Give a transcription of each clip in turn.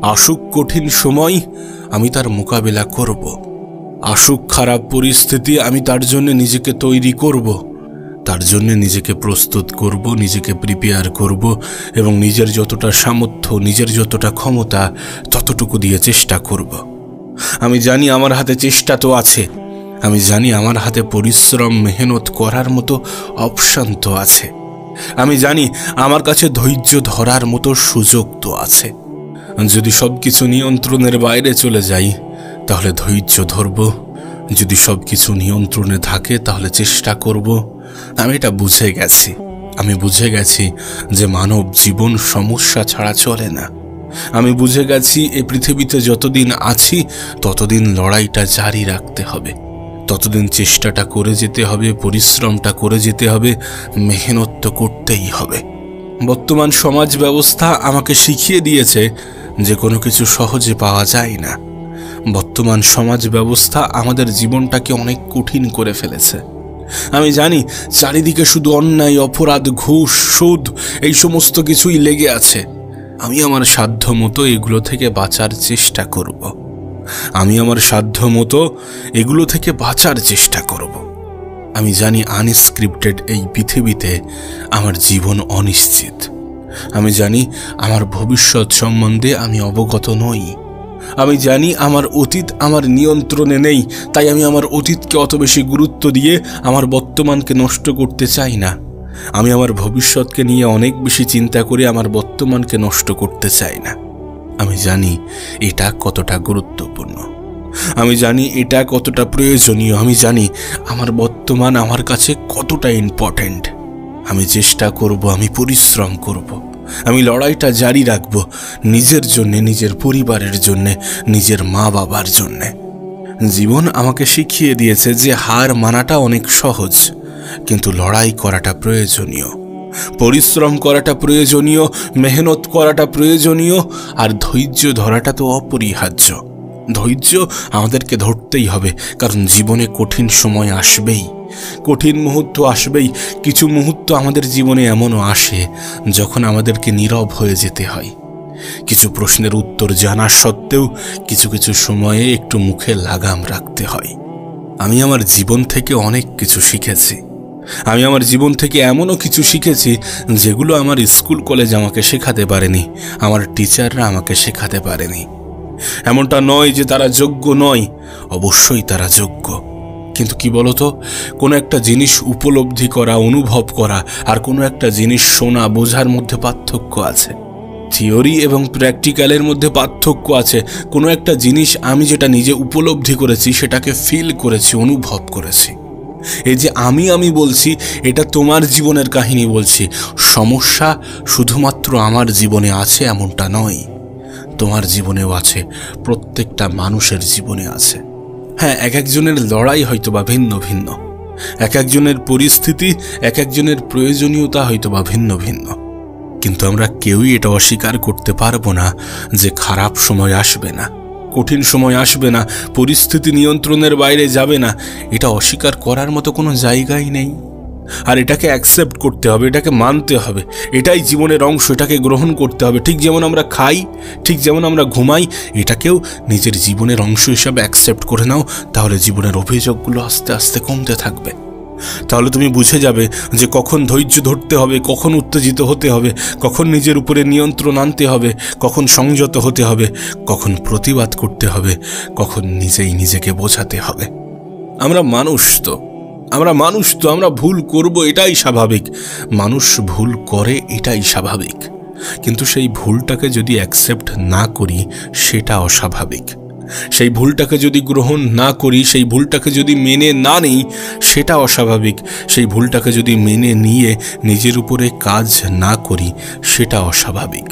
আসুক কঠিন সময়, আমি তার মোকাবেলা করব। আসুক খারাপ পরিস্থিতি, আমি তার জন্য নিজেকে তৈরি করব, তার জন্য নিজেকে প্রস্তুত করব, নিজেকে প্রিপেয়ার করব এবং নিজের যতটা সামর্থ্য, নিজের যতটা ক্ষমতা ততটুকু দিয়ে চেষ্টা করব। আমি জানি আমার হাতে চেষ্টা তো আছে, আমি জানি আমার হাতে পরিশ্রম মেহনত করার মতো অপশন তো আছে, আমি জানি আমার কাছে ধৈর্য ধরার মতো সুযোগ তো আছে। যদি সব কিছু নিয়ন্ত্রণের বাইরে চলে যাই তাহলে ধৈর্য ধরব, যদি সব কিছু নিয়ন্ত্রণে থাকে তাহলে চেষ্টা করব। আমি এটা বুঝে গেছি, আমি বুঝে গেছি যে মানব জীবন সমস্যা ছাড়া চলে না। আমি বুঝে গেছি এই পৃথিবীতে যতদিন আছি ততদিন লড়াইটা জারি রাখতে হবে, ততদিন চেষ্টাটা করে যেতে হবে, পরিশ্রমটা করে যেতে হবে, মেহনত তো করতেই হবে। বর্তমান সমাজ ব্যবস্থা আমাকে শিখিয়ে দিয়েছে যে কোনো কিছু সহজে পাওয়া যায় না। বর্তমান সমাজ ব্যবস্থা আমাদের জীবনটাকে অনেক কঠিন করে ফেলেছে। আমি জানি চারিদিকে শুধু অন্যায়, অপরাধ, ঘুষ, সুদ এই সমস্ত কিছুই লেগে আছে। আমি আমার সাধ্য মতো এগুলো থেকে বাঁচার চেষ্টা করব, আমি আমার সাধ্য মতো এগুলো থেকে বাঁচার চেষ্টা করব। আমি জানি আনস্ক্রিপ্টেড এই পৃথিবীতে আমার জীবন অনিশ্চিত। আমি জানি আমার ভবিষ্যৎ সম্বন্ধে আমি অবগত নই। আমি জানি আমার অতীত আমার নিয়ন্ত্রণে নেই, তাই আমি আমার অতীতকে অত বেশি গুরুত্ব দিয়ে আমার বর্তমানকে নষ্ট করতে চাই না। আমি আমার ভবিষ্যৎকে নিয়ে অনেক বেশি চিন্তা করে আমার বর্তমানকে নষ্ট করতে চাই না। আমি জানি এটা কতটা গুরুত্বপূর্ণ, আমি জানি এটা কতটা প্রয়োজনীয়, আমি জানি আমার বর্তমান আমার কাছে কতটা ইম্পর্ট্যান্ট। আমি চেষ্টা করব, আমি পরিশ্রম করব, আমি লড়াইটা জারি রাখব, নিজের জন্যে, নিজের পরিবারের জন্যে, নিজের মা বাবার জন্যে। জীবন আমাকে শিখিয়ে দিয়েছে যে হার মানাটা অনেক সহজ, কিন্তু লড়াই করাটা প্রয়োজনীয়, পরিশ্রম করাটা প্রয়োজনীয়, মেহনত করাটা প্রয়োজনীয়, আর ধৈর্য ধরাটা তো অপরিহার্য। ধৈর্য আমাদেরকে ধরতেই হবে, কারণ জীবনে কঠিন সময় আসবেই, কঠিন মুহূর্ত আসবেই। কিছু মুহূর্ত আমাদের জীবনে এমনও আসে যখন আমাদেরকে নীরব হয়ে যেতে হয়। কিছু প্রশ্নের উত্তর জানা সত্ত্বেও কিছু কিছু সময়ে একটু মুখে লাগাম রাখতে হয়। আমি আমার জীবন থেকে অনেক কিছু শিখেছি। আমি আমার জীবন থেকে এমনও কিছু শিখেছি যেগুলো আমার স্কুল কলেজ আমাকে শেখাতে পারেনি, আমার টিচাররা আমাকে শেখাতে পারেনি। এমনটা নয় যে তারা যোগ্য নয়, অবশ্যই তারা যোগ্য। কিন্তু কি বলতো, কোনো একটা জিনিস উপলব্ধি করা, অনুভব করা আর কোনো একটা জিনিস শোনা, বোঝার মধ্যে পার্থক্য আছে। থিওরি এবং প্র্যাকটিক্যালের মধ্যে পার্থক্য আছে। কোনো একটা জিনিস আমি যেটা নিজে উপলব্ধি করেছি, সেটাকে ফিল করেছি, অনুভব করেছি। এই যে আমি বলছি, এটা তোমার জীবনের কাহিনী বলছি। সমস্যা শুধুমাত্র আমার জীবনে আছে এমনটা নয়, তোমার জীবনেও আছে, প্রত্যেকটা মানুষের জীবনে আছে। হ্যাঁ, এক একজনের লড়াই হয়তোবা ভিন্ন ভিন্ন, এক একজনের পরিস্থিতি, এক একজনের প্রয়োজনীয়তা হয়তোবা ভিন্ন ভিন্ন, কিন্তু আমরা কেউই এটা অস্বীকার করতে পারবো না যে খারাপ সময় আসবে না, কঠিন সময় আসবে না, পরিস্থিতি নিয়ন্ত্রণের বাইরে যাবে না। এটা অস্বীকার করার মতো কোনো জায়গাই নেই। আর এটাকে অ্যাকসেপ্ট করতে হবে, এটাকে মানতে হবে, এটাই জীবনের অংশ, এটাকে গ্রহণ করতে হবে। ঠিক যেমন আমরা খাই, ঠিক যেমন আমরা ঘুমাই, এটাকেও নিজের জীবনের অংশ হিসাবে অ্যাকসেপ্ট করে নাও, তাহলে জীবনের অভিযোগগুলো আস্তে আস্তে কমতে থাকবে। তাহলে তুমি বুঝে যাবে যে কখন ধৈর্য ধরতে হবে, কখন উত্তেজিত হতে হবে, কখন নিজের উপরে নিয়ন্ত্রণ আনতে হবে, কখন সংযত হতে হবে, কখন প্রতিবাদ করতে হবে, কখন নিজেই নিজেকে বোঝাতে হবে। আমরা মানুষ তো, আমরা ভুল করব, এটাই স্বাভাবিক। মানুষ ভুল করে, এটাই স্বাভাবিক। কিন্তু সেই ভুলটাকে যদি অ্যাকসেপ্ট না করি, সেটা অস্বাভাবিক। সেই ভুলটাকে যদি গ্রহণ না করি, সেই ভুলটাকে যদি মেনে না নিই, সেটা অস্বাভাবিক। সেই ভুলটাকে যদি মেনে নিয়ে নিজের উপরে কাজ না করি, সেটা অস্বাভাবিক।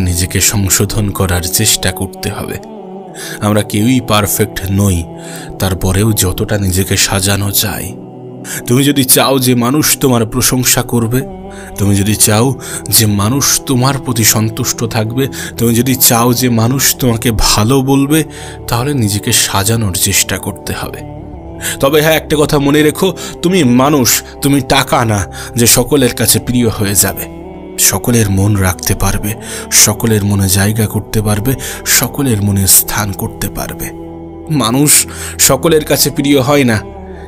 নিজেকে সংশোধন করার চেষ্টা করতে হবে। আমরা কেউই পারফেক্ট নই, তারপরেও যতটা নিজেকে সাজানো যায়। তুমি যদি চাও যে মানুষ তোমার প্রশংসা করবে, তুমি যদি চাও যে মানুষ তোমার প্রতি সন্তুষ্ট থাকবে, তুমি যদি চাও যে মানুষ তোমাকে ভালো বলবে, তাহলে নিজেকে সাজানোর চেষ্টা করতে হবে। তবে হ্যাঁ, একটা কথা মনে রেখো, তুমি মানুষ, তুমি টাকা না যে সকলের কাছে প্রিয় হয়ে যাবে। সকলের মন রাখতে পারবে, সকলের মনে জায়গা করতে পারবে, সকলের মনে স্থান করতে পারবে। মানুষ সকলের কাছে প্রিয় হয় না।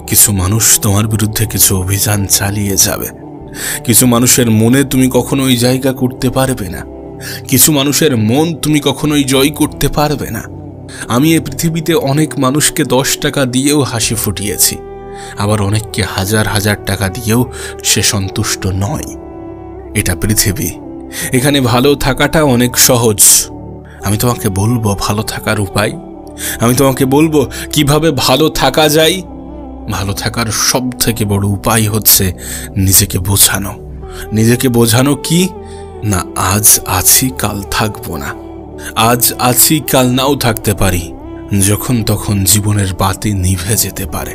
কিছু মানুষ তোমার বিরুদ্ধে কিছু অভিযান চালিয়ে যাবে। কিছু মানুষের মনে তুমি কখনোই জায়গা করতে পারবে না। কিছু মানুষের মন তুমি কখনোই জয় করতে পারবে না। আমি এই পৃথিবীতে অনেক মানুষকে 10 টাকা দিয়েও হাসি ফুটিয়েছি, আবার অনেককে হাজার হাজার টাকা দিয়েও সে সন্তুষ্ট নয়। এটা পৃথিবী, এখানে ভালো থাকাটা অনেক সহজ। আমি তোমাকে বলবো ভালো থাকার উপায়, আমি তোমাকে বলবো কিভাবে ভালো থাকা যায়। ভালো থাকার সব থেকে বড় উপায় হচ্ছে নিজেকে বোঝানো। নিজেকে বোঝানো কি না, আজ আছি কাল থাকবো না, আজ আছি কাল নাও থাকতে পারি, যখন তখন জীবনের বাতি নিভে যেতে পারে।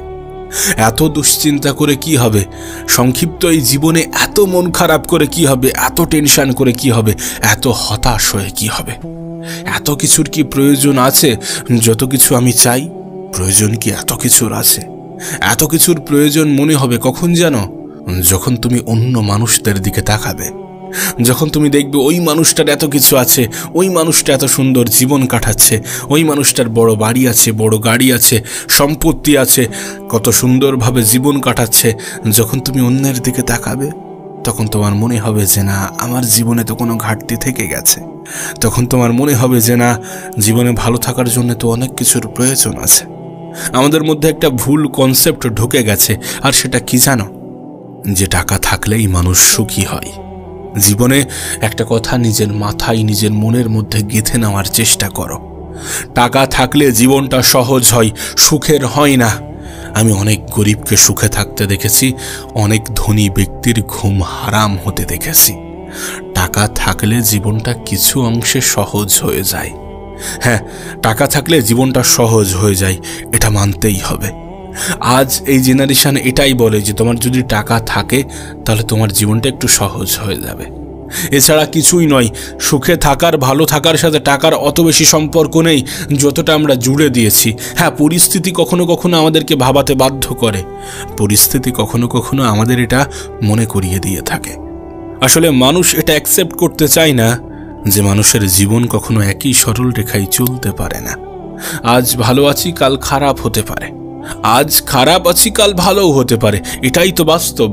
এত দুশ্চিন্তা করে কি হবে? সংক্ষিপ্ত এই জীবনে এত মন খারাপ করে কি হবে? এত টেনশন করে কি হবে? এত হতাশ হয়ে কি হবে? এত কিছুর কি প্রয়োজন আছে? যত কিছু আমি চাই, প্রয়োজন কি এত কিছুর আছে? এত কিছুর প্রয়োজন মনে হবে কখন জানো? যখন তুমি অন্য মানুষদের দিকে তাকাবে, যখন তুমি দেখবে ওই মানুষটার এত কিছু আছে, ওই মানুষটা এত সুন্দর জীবন কাটাচ্ছে, ওই মানুষটার বড় বাড়ি আছে, বড় গাড়ি আছে, সম্পত্তি আছে, কত সুন্দরভাবে জীবন কাটাচ্ছে। যখন তুমি অন্যের দিকে তাকাবে, তখন তোমার মনে হবে যে না, আমার জীবনে তো কোনো ঘাটতি থেকে গেছে। তখন তোমার মনে হবে যে না, জীবনে ভালো থাকার জন্য তো অনেক কিছুর প্রয়োজন আছে। আমাদের মধ্যে একটা ভুল কনসেপ্ট ঢুকে গেছে, আর সেটা কি জানো? যে টাকা থাকলেই মানুষ সুখী হয়। জীবনে একটা কথা নিজের মাথায়, নিজের মনের মধ্যে গেঁথে নেওয়ার চেষ্টা করো। টাকা থাকলে জীবনটা সহজ হয়, সুখের হয় না। আমি অনেক গরিবকে সুখে থাকতে দেখেছি, অনেক ধনী ব্যক্তির ঘুম হারাম হতে দেখেছি। টাকা থাকলে জীবনটা কিছু অংশে সহজ হয়ে যায়। হ্যাঁ, টাকা থাকলে জীবনটা সহজ হয়ে যায়, এটা মানতেই হবে। আজ এই জেনারেশন এটাই বলে যে তোমার যদি টাকা থাকে তাহলে তোমার জীবনটা একটু সহজ হয়ে যাবে। এছাড়া কিছুই নয়। সুখে থাকার, ভালো থাকার সাথে টাকার অত বেশি সম্পর্ক নেই যতটা আমরা জুড়ে দিয়েছি। হ্যাঁ, পরিস্থিতি কখনো কখনো আমাদেরকে ভাবাতে বাধ্য করে, পরিস্থিতি কখনো কখনো আমাদের এটা মনে করিয়ে দিয়ে থাকে। আসলে মানুষ এটা অ্যাকসেপ্ট করতে চায় না যে মানুষের জীবন কখনো একই সরল রেখায় চলতে পারে না। আজ ভালো আছি, কাল খারাপ হতে পারে। আজ খারাপ আছি, কাল ভালোও হতে পারে। এটাই তো বাস্তব।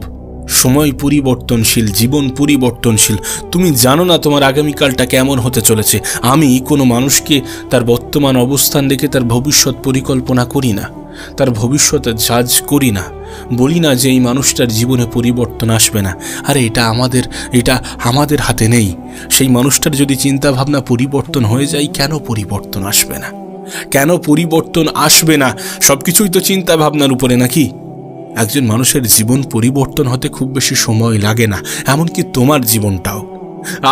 সময় পরিবর্তনশীল, জীবন পরিবর্তনশীল। তুমি জানো না তোমার আগামীকালটা কেমন হতে চলেছে। আমি কোনো মানুষকে তার বর্তমান অবস্থান দেখে তার ভবিষ্যৎ পরিকল্পনা করি না, তার ভবিষ্যৎ জাজ করি না। বলি না যে এই মানুষটার জীবনে পরিবর্তন আসবে না। আরে এটা আমাদের হাতে নেই। সেই মানুষটার যদি চিন্তাভাবনা পরিবর্তন হয়ে যায়, কেন পরিবর্তন আসবে না? কেন পরিবর্তন আসবে না? সবকিছুই তো চিন্তা ভাবনার উপরে, নাকি? একজন মানুষের জীবন পরিবর্তন হতে খুব বেশি সময় লাগে না, এমনকি তোমার জীবনটাও।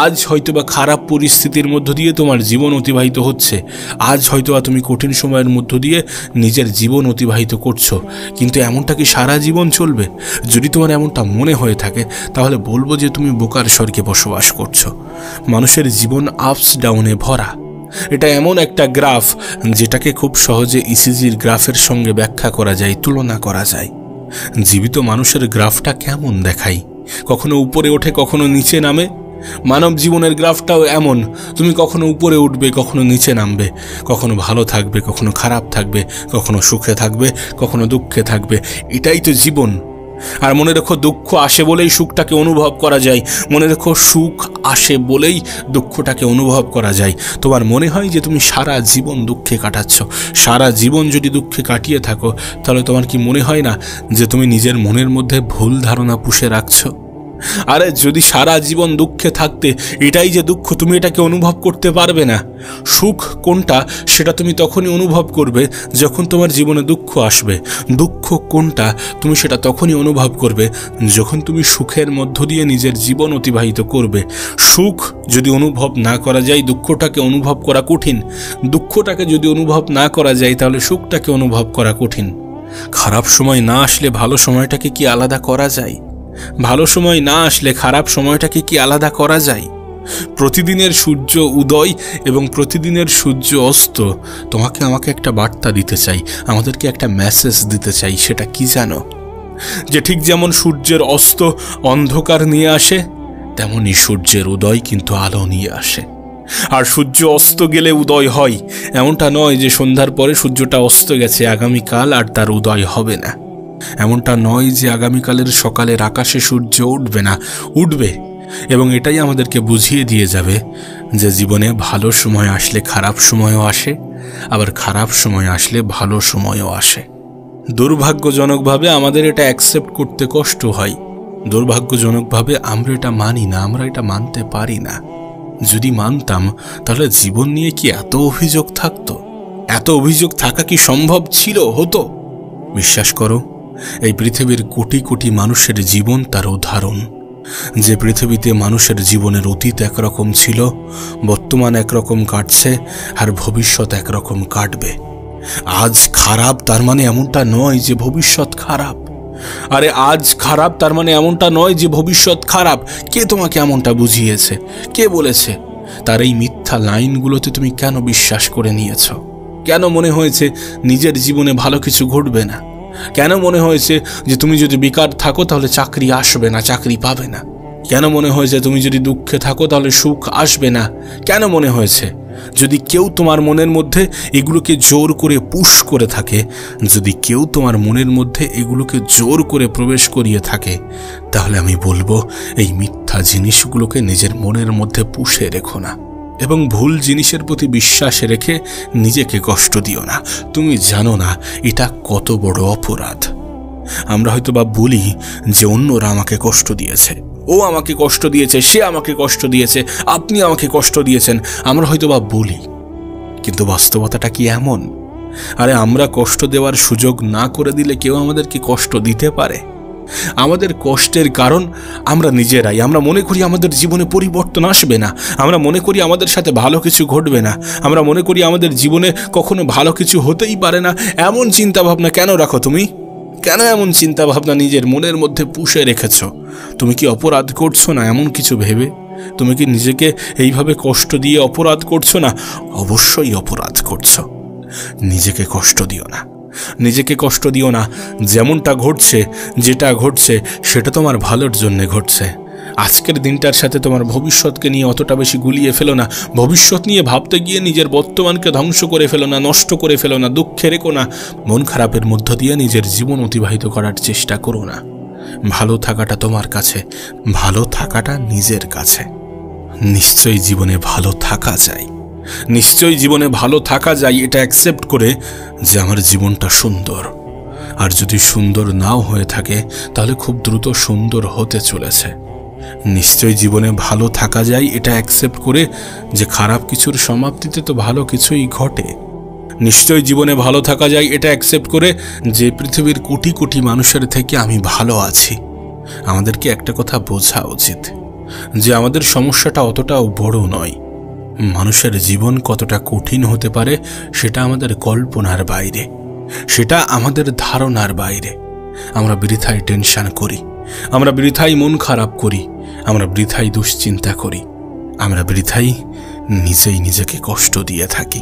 আজ হয়তোবা খারাপ পরিস্থিতির মধ্য দিয়ে তোমার জীবন অতিবাহিত হচ্ছে, আজ হয়তোবা তুমি কঠিন সময়ের মধ্য দিয়ে নিজের জীবন অতিবাহিত করছো, কিন্তু এমনটা কি সারা জীবন চলবে? যদি তোমার এমনটা মনে হয়ে থাকে তাহলে বলবো যে তুমি বোকার স্বর্গে বসবাস করছো। মানুষের জীবন আপস ডাউনে ভরা। এটা এমন একটা গ্রাফ যেটাকে খুব সহজে ইসিজির গ্রাফের সঙ্গে ব্যাখ্যা করা যায়, তুলনা করা যায়। জীবিত মানুষের গ্রাফটা কেমন দেখায়? কখনো উপরে ওঠে, কখনো নিচে নামে। মানব জীবনের গ্রাফটাও এমন। তুমি কখনো উপরে উঠবে, কখনো নিচে নামবে, কখনো ভালো থাকবে, কখনো খারাপ থাকবে, কখনো সুখে থাকবে, কখনো দুঃখে থাকবে। এটাই তো জীবন। আর মনে রেখো, দুঃখ আসে বলেই সুখটাকে অনুভব করা যায়। মনে রেখো, সুখ আসে বলেই দুঃখটাকে অনুভব করা যায়। তোমার মনে হয় যে তুমি সারা জীবন দুঃখে কাটাচ্ছ। সারা জীবন যদি দুঃখে কাটিয়ে থাকো, তাহলে তোমার কি মনে হয় না যে তুমি নিজের মনের মধ্যে ভুল ধারণা পুষে রাখছো? আরে যদি সারা জীবন দুঃখে থাকতে, এটাই যে দুঃখ, তুমি এটাকে অনুভব করতে পারবে না। সুখ কোনটা সেটা তুমি তখনই অনুভব করবে যখন তোমার জীবনে দুঃখ আসবে। দুঃখ কোনটা তুমি সেটা তখনই অনুভব করবে যখন তুমি সুখের মধ্য দিয়ে নিজের জীবন অতিবাহিত করবে। সুখ যদি অনুভব না করা যায়, দুঃখটাকে অনুভব করা কঠিন। দুঃখটাকে যদি অনুভব না করা যায়, তাহলে সুখটাকে অনুভব করা কঠিন। খারাপ সময় না আসলে ভালো সময়টাকে কি আলাদা করা যায়? ভালো সময় না আসলে খারাপ সময়টাকে কি আলাদা করা যায়? প্রতিদিনের সূর্য উদয় এবং প্রতিদিনের সূর্য অস্ত তোমাকে আমাকে একটা বার্তা দিতে চাই, আমাদেরকে একটা মেসেজ দিতে চাই। সেটা কি জানো? যে ঠিক যেমন সূর্যের অস্ত অন্ধকার নিয়ে আসে, তেমনি সূর্যের উদয় কিন্তু আলো নিয়ে আসে। আর সূর্য অস্ত গেলে উদয় হয়, এমনটা নয় যে সন্ধ্যার পরে সূর্যটা অস্ত গেছে আগামীকাল আর তার উদয় হবে না। এমনটা নয় যে আগামীকালের সকালের আকাশে সূর্য উঠবে না, উঠবে। এবং এটাই আমাদেরকে বুঝিয়ে দিয়ে যাবে যে জীবনে ভালো সময় আসলে খারাপ সময়ও আসে, আবার খারাপ সময় আসলে ভালো সময়ও আসে। দুর্ভাগ্যজনকভাবে আমাদের এটা অ্যাকসেপ্ট করতে কষ্ট হয়। দুর্ভাগ্যজনকভাবে আমরা এটা মানি না, আমরা এটা মানতে পারি না। যদি মানতাম তাহলে জীবন নিয়ে কি এত অভিযোগ থাকতো? এত অভিযোগ থাকা কি সম্ভব ছিল, হতো? বিশ্বাস করো, এই পৃথিবীর কোটি কোটি মানুষের জীবন তার উদাহরণ। যে পৃথিবীতে মানুষের জীবনের অতীত একরকম ছিল, বর্তমান একরকম কাটছে, আর ভবিষ্যৎ একরকম কাটবে। আজ খারাপ তার মানে এমনটা নয় যে ভবিষ্যৎ খারাপ। আরে আজ খারাপ তার মানে এমনটা নয় যে ভবিষ্যৎ খারাপ। কে তোমাকে এমনটা বুঝিয়েছে? কে বলেছে? তার এই মিথ্যা লাইনগুলোতে তুমি কেন বিশ্বাস করে নিয়েছ? কেন মনে হয়েছে নিজের জীবনে ভালো কিছু ঘটবে না? কেন মনে হয়েছে যে তুমি যদি বেকার থাকো তাহলে চাকরি আসবে না, চাকরি পাবে না? কেন মনে হয়েছে তুমি যদি দুঃখে থাকো তাহলে সুখ আসবে না? কেন মনে হয়েছে? যদি কেউ তোমার মনের মধ্যে এগুলোকে জোর করে পুশ করে থাকে, যদি কেউ তোমার মনের মধ্যে এগুলোকে জোর করে প্রবেশ করিয়ে থাকে, তাহলে আমি বলবো এই মিথ্যা জিনিসগুলোকে নিজের মনের মধ্যে পুষে রেখো না, এবং ভুল জিনিসের প্রতি বিশ্বাস রেখে নিজেকে কষ্ট দিও না। তুমি জানো না এটা কত বড় অপরাধ। আমরা হয়তো বা বলি যে অন্যরা আমাকে কষ্ট দিয়েছে, ও আমাকে কষ্ট দিয়েছে, সে আমাকে কষ্ট দিয়েছে, আপনি আমাকে কষ্ট দিয়েছেন, আমরা হয়তো বা বলি, কিন্তু বাস্তবতাটা কি এমন? আরে আমরা কষ্ট দেওয়ার সুযোগ না করে দিলে কেউ আমাদেরকে কষ্ট দিতে পারে? আমাদের কষ্টের কারণ আমরা নিজেরাই। আমরা মনে করি আমাদের জীবনে পরিবর্তন আসবে না, আমরা মনে করি আমাদের সাথে ভালো কিছু ঘটবে না, আমরা মনে করি আমাদের জীবনে কখনো ভালো কিছু হতেই পারে না। এমন চিন্তা ভাবনা কেন রাখো তুমি? কেন এমন চিন্তা ভাবনা নিজের মনের মধ্যে পুষে রেখেছ? তুমি কি অপরাধ করছো না এমন কিছু ভেবে? তুমি কি নিজেকে এইভাবে কষ্ট দিয়ে অপরাধ করছো না? অবশ্যই অপরাধ করছো। নিজেকে কষ্ট দিও না, নিজেকে কষ্ট দিও না। যেমনটা ঘটছে, যেটা ঘটছে সেটা তোমার ভালোর জন্য ঘটছে। আজকের দিনটার সাথে তোমার ভবিষ্যৎকে নিয়ে অতটা বেশি গুলিয়ে ফেলো না। ভবিষ্যৎ নিয়ে ভাবতে গিয়ে নিজের বর্তমানকে ধ্বংস করে ফেলো না, নষ্ট করে ফেলো না, দুঃখে রেখো না। মন খারাপের মধ্য দিয়ে নিজের জীবন অতিবাহিত করার চেষ্টা করো না। ভালো থাকাটা তোমার কাছে, ভালো থাকাটা নিজের কাছে। নিশ্চয়ই জীবনে ভালো থাকা যায়, নিশ্চয়ই জীবনে ভালো থাকা যায় এটা অ্যাকসেপ্ট করে যে আমার জীবনটা সুন্দর। আর যদি সুন্দর নাও হয়ে থাকে তাহলে খুব দ্রুত সুন্দর হতে চলেছে। নিশ্চয়ই জীবনে ভালো থাকা যায় এটা অ্যাকসেপ্ট করে যে খারাপ কিছুর সমাপ্তিতে তো ভালো কিছুই ঘটে। নিশ্চয়ই জীবনে ভালো থাকা যায় এটা অ্যাকসেপ্ট করে যে পৃথিবীর কোটি কোটি মানুষের থেকে আমি ভালো আছি। আমাদেরকে একটা কথা বোঝা উচিত যে আমাদের সমস্যাটা অতটাও বড় নয়। মানুষের জীবন কতটা কঠিন হতে পারে সেটা আমাদের কল্পনার বাইরে, সেটা আমাদের ধারণার বাইরে। আমরা বৃথায় টেনশন করি, আমরা বৃথাই মন খারাপ করি, আমরা বৃথাই দুশ্চিন্তা করি, আমরা বৃথাই নিজেই নিজেকে কষ্ট দিয়ে থাকি।